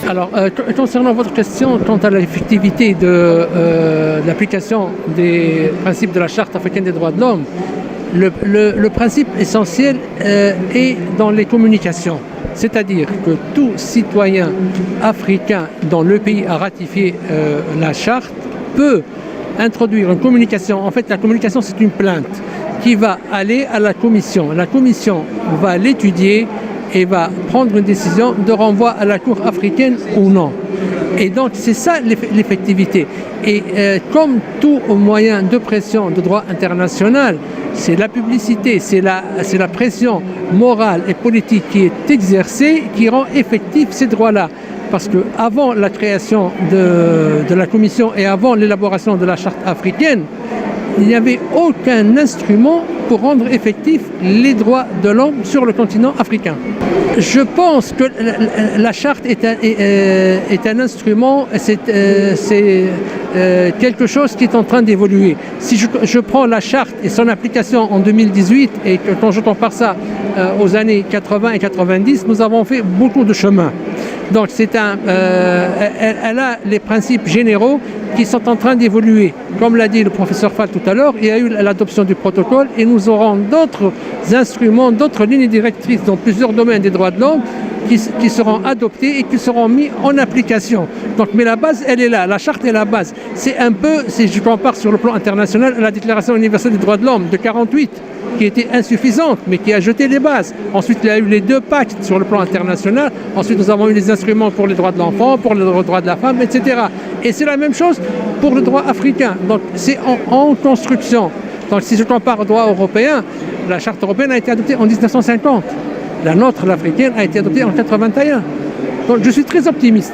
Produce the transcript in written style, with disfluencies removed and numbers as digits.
Alors, concernant votre question quant à l'effectivité de l'application des principes de la Charte africaine des droits de l'homme, le principe essentiel est dans les communications. C'est-à-dire que tout citoyen africain dont le pays a ratifié la Charte peut introduire une communication. En fait, la communication, c'est une plainte qui va aller à la commission. La commission va l'étudier et va prendre une décision de renvoi à la Cour africaine ou non. Et donc, c'est ça l'effectivité. Et comme tout moyen de pression de droit international, c'est la publicité, c'est la pression morale et politique qui est exercée qui rend effectifs ces droits-là. Parce qu'avant la création de la commission et avant l'élaboration de la charte africaine, il n'y avait aucun instrument pour rendre effectifs les droits de l'homme sur le continent africain. Je pense que la charte est un instrument, c'est quelque chose qui est en train d'évoluer. Si je prends la charte et son application en 2018, et que quand je compare ça aux années 80 et 90, nous avons fait beaucoup de chemin. Donc elle a les principes généraux qui sont en train d'évoluer. Comme l'a dit le professeur Fall tout à l'heure, il y a eu l'adoption du protocole et nous aurons d'autres instruments, d'autres lignes directrices dans plusieurs domaines des droits de l'homme qui seront adoptés et qui seront mis en application. Donc, mais la base, elle est là. La charte est la base. C'est un peu, si je compare sur le plan international, la Déclaration universelle des droits de l'homme de 1948, qui était insuffisante, mais qui a jeté les bases. Ensuite, il y a eu les deux pactes sur le plan international. Ensuite, nous avons eu les instruments pour les droits de l'enfant, pour les droits de la femme, etc. Et c'est la même chose pour le droit africain. Donc, c'est en construction. Donc, si je compare au droit européen, la charte européenne a été adoptée en 1950. La nôtre, l'africaine, a été adoptée en 1981. Donc, je suis très optimiste.